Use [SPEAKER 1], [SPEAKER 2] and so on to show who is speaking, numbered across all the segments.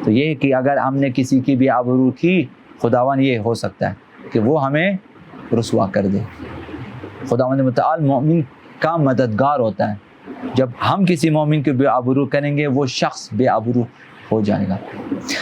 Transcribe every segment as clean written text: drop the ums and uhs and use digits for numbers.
[SPEAKER 1] تو یہ کہ اگر ہم نے کسی کی بھی آبرو کی، خداوند یہ ہو سکتا ہے کہ وہ ہمیں رسوا کر دے۔ خداوند متعال مومن کا مددگار ہوتا ہے، جب ہم کسی مومن کی بے آبرو کریں گے وہ شخص بے آبرو ہو جائے گا۔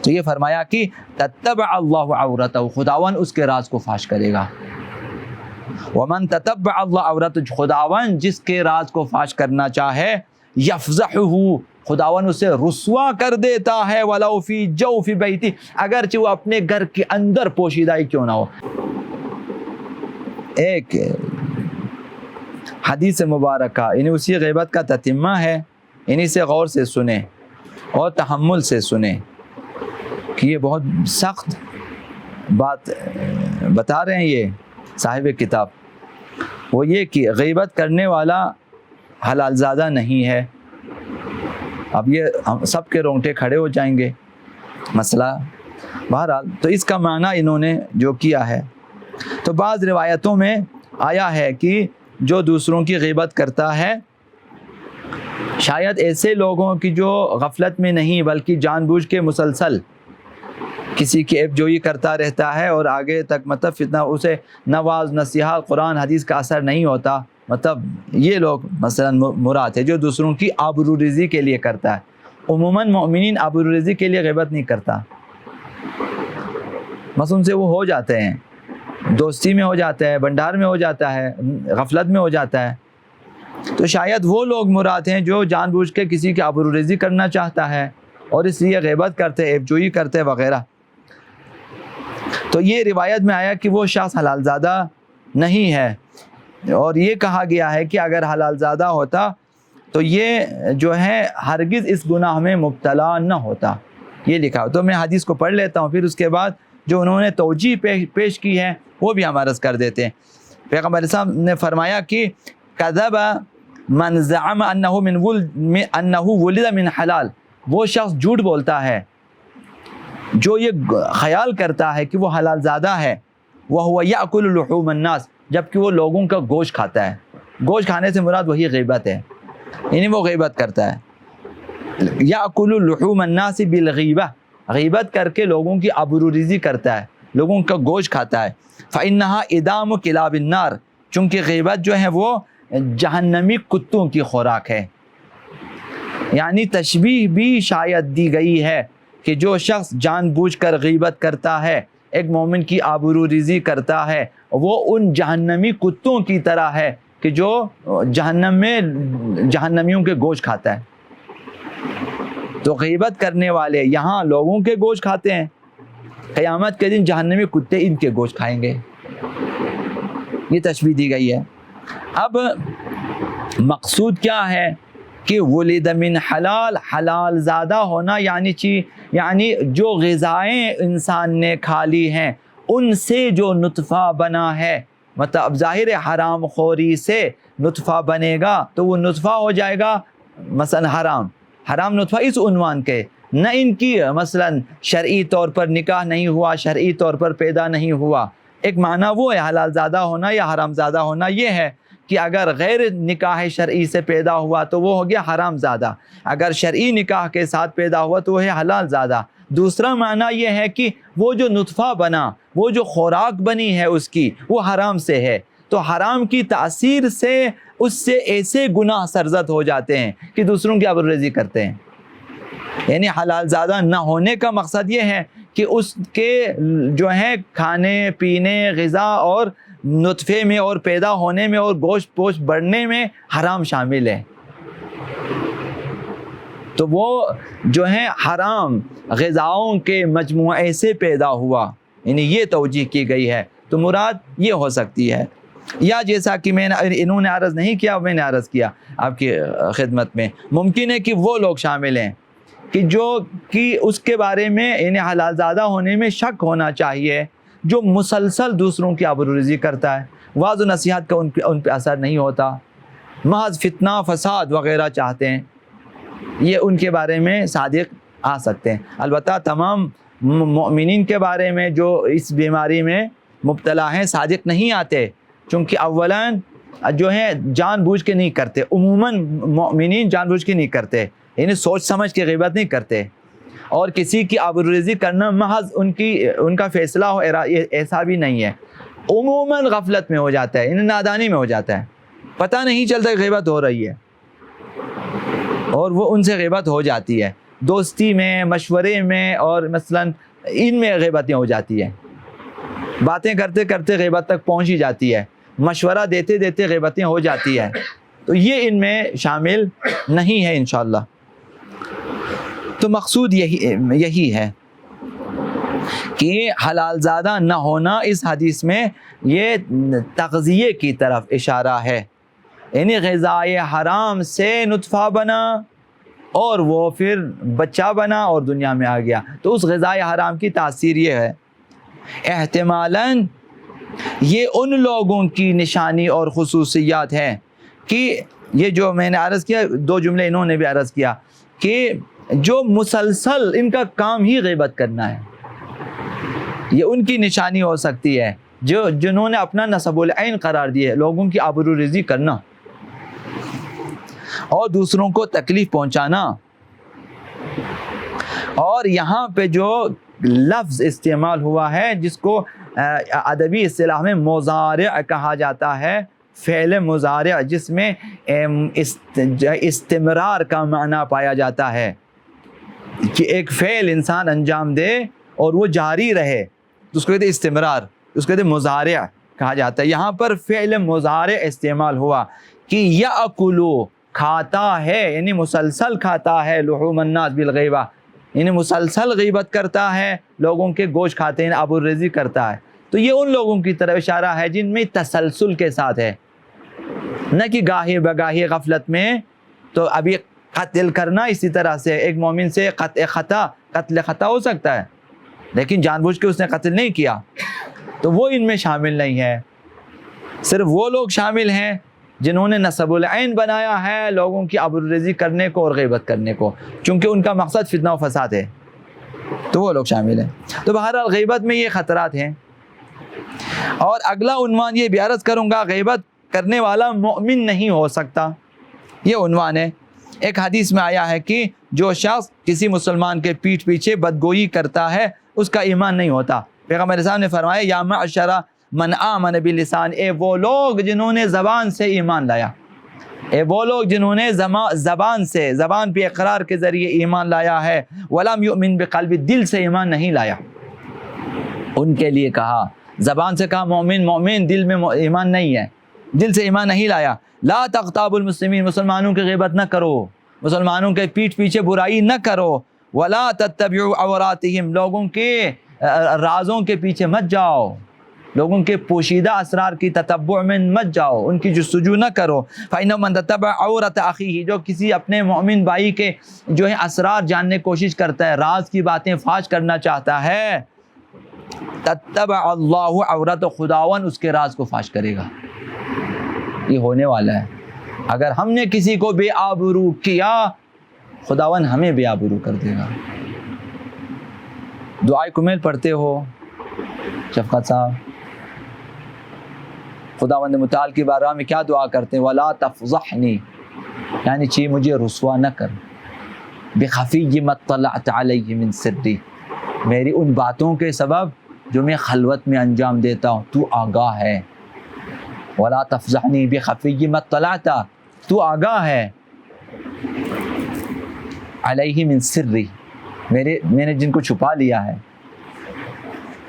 [SPEAKER 1] تو یہ فرمایا کہ تتبع اللہ عورتہ، خداوند اس کے راز کو فاش کرے گا۔ ومن تتبع اللہ عورتہ، خداوند جس کے راز کو فاش کرنا چاہے، یفضحہ، خداوند اسے رسوا کر دیتا ہے، ولو فی جوف بیتی، اگرچہ وہ اپنے گھر کے اندر پوشیدہ ہی کیوں نہ ہو۔ ایک حدیث مبارکہ یعنی اسی غیبت کا تتمہ ہے، انہی سے غور سے سنیں اور تحمل سے سنیں کہ یہ بہت سخت بات بتا رہے ہیں یہ صاحب کتاب۔ وہ یہ کہ غیبت کرنے والا حلال زادہ نہیں ہے۔ اب یہ ہم سب کے رونگٹے کھڑے ہو جائیں گے مسئلہ، بہرحال تو اس کا معنی انہوں نے جو کیا ہے، تو بعض روایتوں میں آیا ہے کہ جو دوسروں کی غیبت کرتا ہے، شاید ایسے لوگوں کی جو غفلت میں نہیں بلکہ جان بوجھ کے مسلسل کسی کی عیب جوئی کرتا رہتا ہے اور آگے تک مطلب فتنہ، اسے نواز نصیحت قرآن حدیث کا اثر نہیں ہوتا، مطلب یہ لوگ مثلا مراد ہے جو دوسروں کی آبروریزی کے لیے کرتا ہے۔ عموماً مومنین آبروریزی کے لیے غیبت نہیں کرتا، بس ان سے وہ ہو جاتے ہیں، دوستی میں ہو جاتا ہے، بھنڈار میں ہو جاتا ہے، غفلت میں ہو جاتا ہے۔ تو شاید وہ لوگ مراد ہیں جو جان بوجھ کے کسی کی آبروریزی کرنا چاہتا ہے اور اس لیے غیبت کرتے، عیب جوئی کرتے وغیرہ۔ تو یہ روایت میں آیا کہ وہ شخص حلال زادہ نہیں ہے، اور یہ کہا گیا ہے کہ اگر حلال زادہ ہوتا تو یہ جو ہے ہرگز اس گناہ میں مبتلا نہ ہوتا، یہ لکھا ہو۔ تو میں حدیث کو پڑھ لیتا ہوں، پھر اس کے بعد جو انہوں نے توجیہ پیش کی ہے وہ بھی ہم عرض کر دیتے ہیں۔ پیغمبر صاحب نے فرمایا کہ کذب من زعم انہ ولد من حلال، وہ شخص جھوٹ بولتا ہے جو یہ خیال کرتا ہے کہ وہ حلال زادہ ہے، وہو یأکل لحوم الناس، جبکہ وہ لوگوں کا گوشت کھاتا ہے۔ گوشت کھانے سے مراد وہی غیبت ہے، یعنی وہ غیبت کرتا ہے۔ یأکل لحوم الناس بالغیبہ، غیبت کر کے لوگوں کی آبروریزی کرتا ہے، لوگوں کا گوشت کھاتا ہے۔ فإنها إدام کلاب النار، چونکہ غیبت جو ہے وہ جہنمی کتوں کی خوراک ہے۔ یعنی تشبیہ بھی شاید دی گئی ہے کہ جو شخص جان بوجھ کر غیبت کرتا ہے، ایک مومن کی آبروریزی کرتا ہے، وہ ان جہنمی کتوں کی طرح ہے کہ جو جہنم میں جہنمیوں کے گوشت کھاتا ہے۔ تو غیبت کرنے والے یہاں لوگوں کے گوشت کھاتے ہیں، قیامت کے دن جہنمی کتے ان کے گوشت کھائیں گے، یہ تشبیہ دی گئی ہے۔ اب مقصود کیا ہے کہ ولد من حلال، حلال زادہ ہونا یعنی جو غذائیں انسان نے کھا لی ہیں ان سے جو نطفہ بنا ہے، مطلب ظاہر حرام خوری سے نطفہ بنے گا تو وہ نطفہ ہو جائے گا مثلا حرام نطفہ اس عنوان کے، نہ ان کی مثلا شرعی طور پر نکاح نہیں ہوا، شرعی طور پر پیدا نہیں ہوا۔ ایک معنی وہ ہے حلال زادہ ہونا یا حرام زادہ ہونا، یہ ہے کہ اگر غیر نکاح شرعی سے پیدا ہوا تو وہ ہو گیا حرام زادہ، اگر شرعی نکاح کے ساتھ پیدا ہوا تو وہ ہے حلال زادہ۔ دوسرا معنی یہ ہے کہ وہ جو نطفہ بنا، وہ جو خوراک بنی ہے اس کی، وہ حرام سے ہے، تو حرام کی تاثیر سے اس سے ایسے گناہ سرزد ہو جاتے ہیں کہ دوسروں کی آبروریزی کرتے ہیں۔ یعنی حلال زادہ نہ ہونے کا مقصد یہ ہے کہ اس کے جو ہے کھانے پینے، غذا اور نطفے میں اور پیدا ہونے میں اور گوشت پوشت بڑھنے میں حرام شامل ہے، تو وہ جو ہے حرام غذاؤں کے مجموعے سے پیدا ہوا، یعنی یہ توجیہ کی گئی ہے۔ تو مراد یہ ہو سکتی ہے، یا جیسا کہ انہوں نے عرض نہیں کیا، میں نے عرض کیا آپ کی خدمت میں، ممکن ہے کہ وہ لوگ شامل ہیں کہ جو کہ اس کے بارے میں یعنی حلال زادہ ہونے میں شک ہونا چاہیے، جو مسلسل دوسروں کی آبروریزی کرتا ہے، واعظ و نصیحت کا ان پہ اثر نہیں ہوتا، محض فتنہ فساد وغیرہ چاہتے ہیں، یہ ان کے بارے میں صادق آ سکتے ہیں۔ البتہ تمام مؤمنین کے بارے میں جو اس بیماری میں مبتلا ہیں صادق نہیں آتے، چونکہ اولاً جو ہے جان بوجھ کے نہیں کرتے، عموماً مؤمنین جان بوجھ کے نہیں کرتے، یعنی سوچ سمجھ کے غیبت نہیں کرتے، اور کسی کی آبروریزی کرنا محض ان کا فیصلہ ہو ایسا بھی نہیں ہے. عموماً غفلت میں ہو جاتا ہے, نادانی میں ہو جاتا ہے, پتہ نہیں چلتا کہ غیبت ہو رہی ہے اور وہ ان سے غیبت ہو جاتی ہے. دوستی میں, مشورے میں, اور مثلاً ان میں غیبتیں ہو جاتی ہیں. باتیں کرتے کرتے غیبت تک پہنچ ہی جاتی ہے, مشورہ دیتے دیتے غیبتیں ہو جاتی ہے. تو یہ ان میں شامل نہیں ہے انشاءاللہ. تو مقصود یہی ہے کہ حلال زادہ نہ ہونا اس حدیث میں یہ تغذیے کی طرف اشارہ ہے. یعنی غذائے حرام سے نطفہ بنا اور وہ پھر بچہ بنا اور دنیا میں آ گیا. تو اس غذائے حرام کی تاثیر یہ ہے, احتمالاً یہ ان لوگوں کی نشانی اور خصوصیات ہے کہ یہ جو میں نے عرض کیا, 2 جملے انہوں نے بھی عرض کیا کہ جو مسلسل ان کا کام ہی غیبت کرنا ہے, یہ ان کی نشانی ہو سکتی ہے جنہوں نے اپنا نصب العین قرار دیا ہے, لوگوں کی آبروریزی کرنا اور دوسروں کو تکلیف پہنچانا. اور یہاں پہ جو لفظ استعمال ہوا ہے جس کو ادبی اصطلاح میں مضارع کہا جاتا ہے, فعل مضارع, جس میں استمرار کا معنی پایا جاتا ہے کہ ایک فعل انسان انجام دے اور وہ جاری رہے, تو اس کو کہتے ہیں استمرار, اس کو کہتے ہیں مضارع کہا جاتا ہے. یہاں پر فعل مضارع استعمال ہوا کہ یاکلو, کھاتا ہے, یعنی مسلسل کھاتا ہے, لحوم الناس بالغیبہ, یعنی مسلسل غیبت کرتا ہے, لوگوں کے گوشت کھاتے ہیں, آبروریزی کرتا ہے. تو یہ ان لوگوں کی طرف اشارہ ہے جن میں تسلسل کے ساتھ ہے, نہ کہ گاہی بگاہی غفلت میں. تو ابھی قتل کرنا اسی طرح سے ایک مومن سے قتل خطا ہو سکتا ہے, لیکن جان بوجھ کے اس نے قتل نہیں کیا, تو وہ ان میں شامل نہیں ہے. صرف وہ لوگ شامل ہیں جنہوں نے نصب العین بنایا ہے لوگوں کی آبروریزی کرنے کو اور غیبت کرنے کو, چونکہ ان کا مقصد فتنہ و فساد ہے, تو وہ لوگ شامل ہیں. تو بہرحال غیبت میں یہ خطرات ہیں. اور اگلا عنوان یہ بھی عرض کروں گا, غیبت کرنے والا مومن نہیں ہو سکتا, یہ عنوان ہے. ایک حدیث میں آیا ہے کہ جو شخص کسی مسلمان کے پیٹھ پیچھے بدگوئی کرتا ہے اس کا ایمان نہیں ہوتا. پیغمبر صاحب نے فرمایا یا معشر من آمن باللسان, اے وہ لوگ جنہوں نے زبان سے ایمان لایا, اے وہ لوگ جنہوں نے زبان پہ اقرار کے ذریعے ایمان لایا ہے, ولم یؤمن بقلب, دل سے ایمان نہیں لایا. ان کے لیے کہا, زبان سے کہا مومن, دل میں ایمان نہیں ہے, دل سے ایمان نہیں لایا. لا تغتابوا المسلمین, مسلمانوں کی غیبت نہ کرو, مسلمانوں کے پیٹھ پیچھے برائی نہ کرو. ولا تتبعوا عوراتہم, لوگوں کے رازوں کے پیچھے مت جاؤ, لوگوں کے پوشیدہ اسرار کی تتبع میں مت جاؤ, ان کی جستجو نہ کرو. فإنه من تتبع عورت اخیہ, جو کسی اپنے مومن بھائی کے جو ہے اسرار جاننے کی کوشش کرتا ہے, راز کی باتیں فاش کرنا چاہتا ہے, تتبع اللہ عورت, خداون اس کے راز کو فاش کرے گا. یہ ہونے والا ہے. اگر ہم نے کسی کو بے آبرو کیا, خداون ہمیں بے آبرو کر دے گا. دعائے کمیل پڑھتے ہو شفقت صاحب, خداوند متعال کی بارگاہ میں کیا دعا کرتے ہیں؟ ولا تفضحنی, یعنی مجھے رسوا نہ کر, بخفی ما اطلعت علیہ من سری, میری ان باتوں کے سبب جو میں خلوت میں انجام دیتا ہوں, تو آگاہ ہے. ولا تفضحنی بخفی ما اطلعت, تو آگاہ ہے, علیہ من سری, میں نے جن کو چھپا لیا ہے.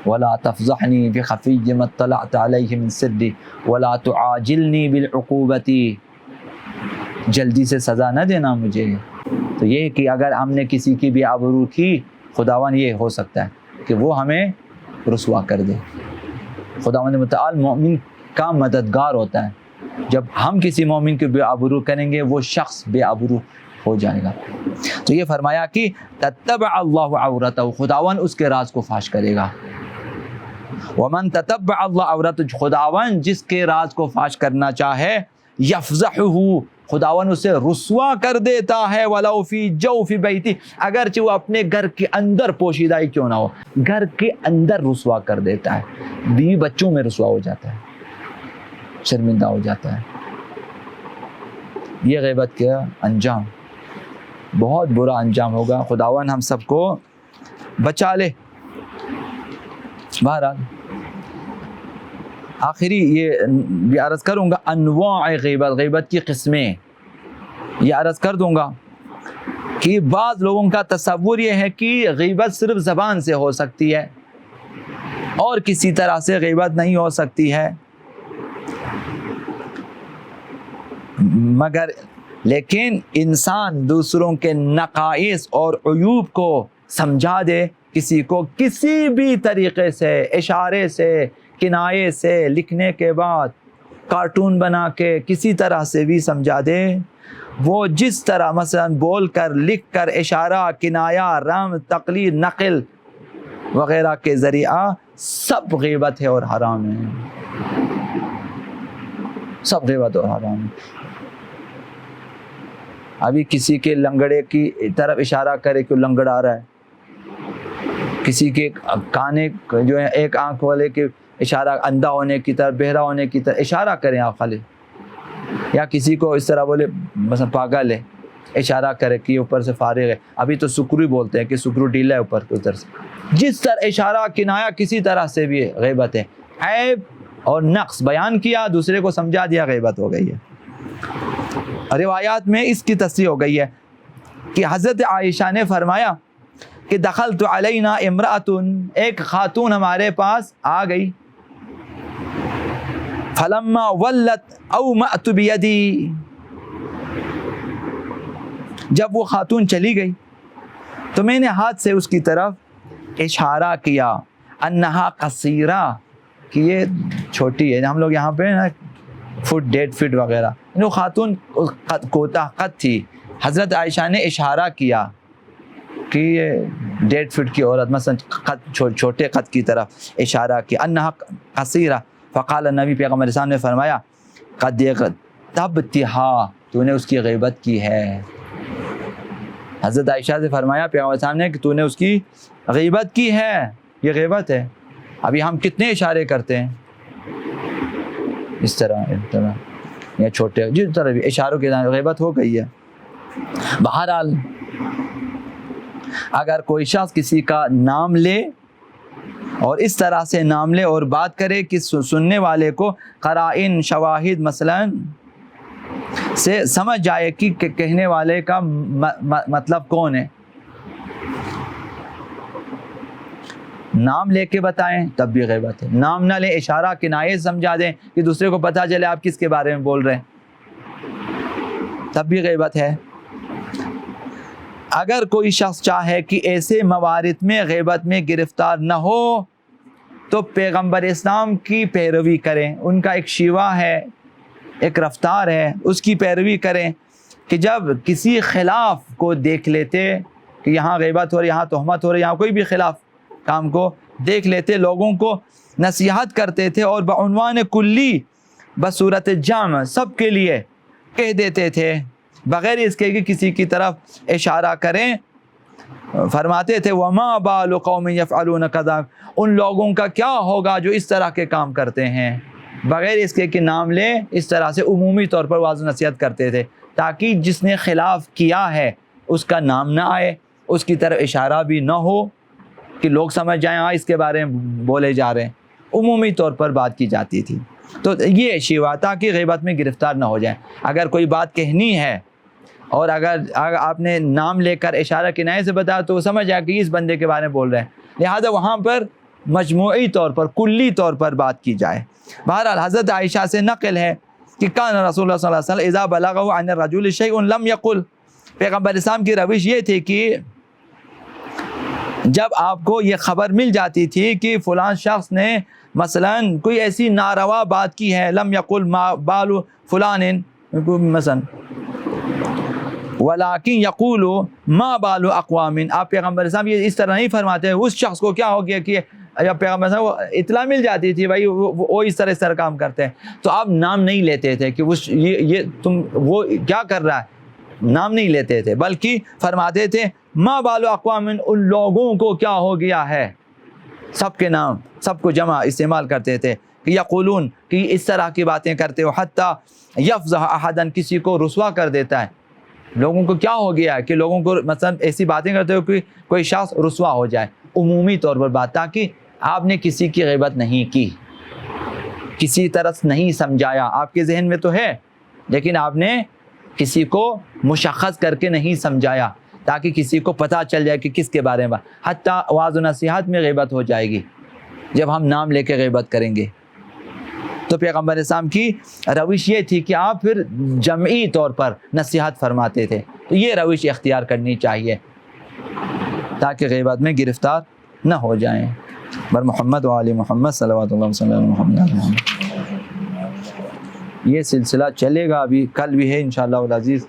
[SPEAKER 1] ولا تفضحنی بخفی ما اطلعت علیہ من سری ولا تعاجلنی بالعقوبۃ, جلدی سے سزا نہ دینا مجھے. تو یہ کہ اگر ہم نے کسی کی بھی آبرو کی, خداوند یہ ہو سکتا ہے کہ وہ ہمیں رسوا کر دے. خداوند متعال مومن کا مددگار ہوتا ہے. جب ہم کسی مومن کی بے آبرو کریں گے, وہ شخص بے آبرو ہو جائے گا. تو یہ فرمایا کہ تتبع اللہ عورتہ, خداوند اس کے راز کو فاش کرے گا. ومن تتبع اللہ عورتہ, خداوند جس کے راز کو فاش کرنا چاہے, یفضحہ, خداوند اسے رسوا کر دیتا ہے. ولو فی جوف بیتی, اگرچہ وہ اپنے گھر کے اندر پوشیدہ ہی کیوں نہ ہو, گھر کے اندر رسوا کر دیتا ہے. بیوی بچوں میں رسوا ہو جاتا ہے, شرمندہ ہو جاتا ہے. یہ غیبت کا انجام بہت برا انجام ہوگا. خداوند ہم سب کو بچا لے. بہرحال آخری یہ عرض کروں گا انواع غیبت، غیبت کی قسمیں یہ عرض کر دوں گا کہ بعض لوگوں کا تصور یہ ہے کہ غیبت صرف زبان سے ہو سکتی ہے اور کسی طرح سے غیبت نہیں ہو سکتی ہے، مگر لیکن انسان دوسروں کے نقائص اور عیوب کو سمجھا دے، کسی کو کسی بھی طریقے سے، اشارے سے، کنایے سے، لکھنے کے بعد کارٹون بنا کے کسی طرح سے بھی سمجھا دے، وہ جس طرح مثلا بول کر، لکھ کر، اشارہ، کنایہ، رم، تقلید، نقل وغیرہ کے ذریعہ سب غیبت ہے اور حرام ہے، سب غیبت اور حرام ہے. ابھی کسی کے لنگڑے کی طرف اشارہ کرے کہ لنگڑا آ رہا ہے، کسی کے کانے جو ہے ایک آنکھ والے کے اشارہ اندھا ہونے کی طرف، بہرا ہونے کی طرف اشارہ کریں آپ خالی، یا کسی کو اس طرح بولے مثلا پاگل ہے، اشارہ کرے کہ اوپر سے فارغ ہے. ابھی تو سکرو بولتے ہیں کہ سکرو ڈھیلا ہے اوپر ادھر سے. جس طرح اشارہ کنایا کسی طرح سے بھی غیبت ہے. عیب اور نقص بیان کیا، دوسرے کو سمجھا دیا، غیبت ہو گئی ہے. روایات میں اس کی تصریح ہو گئی ہے کہ حضرت عائشہ نے فرمایا کہ دخلت علینا امرأۃ، ایک خاتون ہمارے پاس آ گئی، فلما ولت اومأت بیدی، جب وہ خاتون چلی گئی تو میں نے ہاتھ سے اس کی طرف اشارہ کیا، انہا قصیرہ، کہ یہ چھوٹی ہے. ہم لوگ یہاں پہ نا فٹ 1.5 فٹ وغیرہ، وہ خاتون کوتاہ قد تھی. حضرت عائشہ نے اشارہ کیا کہ یہ 1.5 فٹ کی عورت، مثلا چھوٹے قد کی طرف اشارہ کیا، انہا قصیرہ. فقال النبی، پیغمبر اسلام نے فرمایا قد تبتہا، تو نے اس کی غیبت کی ہے. حضرت عائشہ سے فرمایا پیغمبر اسلام نے کہ تو نے اس کی غیبت کی ہے، یہ غیبت ہے. ابھی ہم کتنے اشارے کرتے ہیں اس طرح یا چھوٹے، جس طرح بھی اشاروں کی غیبت ہو گئی ہے. بہرحال اگر کوئی شخص کسی کا نام لے اور اس طرح سے نام لے اور بات کرے کہ سننے والے کو قرائن، شواہد مثلا سے سمجھ جائے کہ کہنے والے کا مطلب کون ہے، نام لے کے بتائیں تب بھی غیبت ہے. نام نہ لیں، اشارہ کنایے سمجھا دیں کہ دوسرے کو پتہ چلے آپ کس کے بارے میں بول رہے ہیں، تب بھی غیبت ہے. اگر کوئی شخص چاہے کہ ایسے موارد میں غیبت میں گرفتار نہ ہو تو پیغمبر اسلام کی پیروی کریں. ان کا ایک شیوہ ہے، ایک رفتار ہے، اس کی پیروی کریں کہ جب کسی خلاف کو دیکھ لیتے کہ یہاں غیبت ہو رہی، یہاں تہمت ہو رہی، یہاں کوئی بھی خلاف کام کو دیکھ لیتے، لوگوں کو نصیحت کرتے تھے اور بعنوان کلی بصورت جامع سب کے لیے کہہ دیتے تھے بغیر اس کے کہ کسی کی طرف اشارہ کریں. فرماتے تھے وما بال قوم یفعلون کذا، ان لوگوں کا کیا ہوگا جو اس طرح کے کام کرتے ہیں، بغیر اس کے کہ نام لیں. اس طرح سے عمومی طور پر واضح نصیحت کرتے تھے تاکہ جس نے خلاف کیا ہے اس کا نام نہ آئے، اس کی طرف اشارہ بھی نہ ہو کہ لوگ سمجھ جائیں ہاں اس کے بارے میں بولے جا رہے ہیں. عمومی طور پر بات کی جاتی تھی. تو یہ شیوا تاکہ غیبت میں گرفتار نہ ہو جائیں. اگر کوئی بات کہنی ہے اور اگر آپ نے نام لے کر اشارہ کنایے سے بتایا تو وہ سمجھ جائے کہ اس بندے کے بارے میں بول رہے ہیں، لہذا وہاں پر مجموعی طور پر، کلی طور پر بات کی جائے. بہرحال حضرت عائشہ سے نقل ہے کہ کان رسول اللہ صلی اللہ علیہ وسلم اذا بلغه عن الرجل شیء لم يقل، پیغمبر اسلام کی روش یہ تھی کہ جب آپ کو یہ خبر مل جاتی تھی کہ فلاں شخص نے مثلا کوئی ایسی ناروا بات کی ہے، لم یقل ما بال فلان مثلا ولیکن یقول ما بال اقوام، آپ پیغمبر اسلام یہ اس طرح نہیں فرماتے اس شخص کو کیا ہو گیا کہ جب پیغمبر اسلام کو اطلاع مل جاتی تھی بھائی وہ اس طرح کام کرتے ہیں تو آپ نام نہیں لیتے تھے کہ یہ تم وہ کیا کر رہا ہے، نام نہیں لیتے تھے، بلکہ فرماتے تھے ما بال اقوام، ان لوگوں کو کیا ہو گیا ہے، سب کے نام، سب کو جمع استعمال کرتے تھے کہ یقولون، کہ اس طرح کی باتیں کرتے ہو، حتی یفضح احدا، کسی کو رسوا کر دیتا ہے، لوگوں کو کیا ہو گیا ہے کہ لوگوں کو مثلا ایسی باتیں کرتے ہو کہ کوئی شخص رسوا ہو جائے عمومی طور پر بات، تاکہ آپ نے کسی کی غیبت نہیں کی، کسی طرح نہیں سمجھایا، آپ کے ذہن میں تو ہے لیکن آپ نے کسی کو مشخص کر کے نہیں سمجھایا تاکہ کسی کو پتہ چل جائے کہ کس کے بارے میں، حتیٰ وعظ و نصیحت میں غیبت ہو جائے گی جب ہم نام لے کے غیبت کریں گے۔ تو پیغمبر اسلام کی روش یہ تھی کہ آپ پھر جمعی طور پر نصیحت فرماتے تھے، تو یہ روش اختیار کرنی چاہیے تاکہ غیبت میں گرفتار نہ ہو جائیں۔ بر محمد و آل محمد صلوات اللہ وسلم علی محمد۔ یہ سلسلہ چلے گا، ابھی کل بھی ہے انشاءاللہ العزیز۔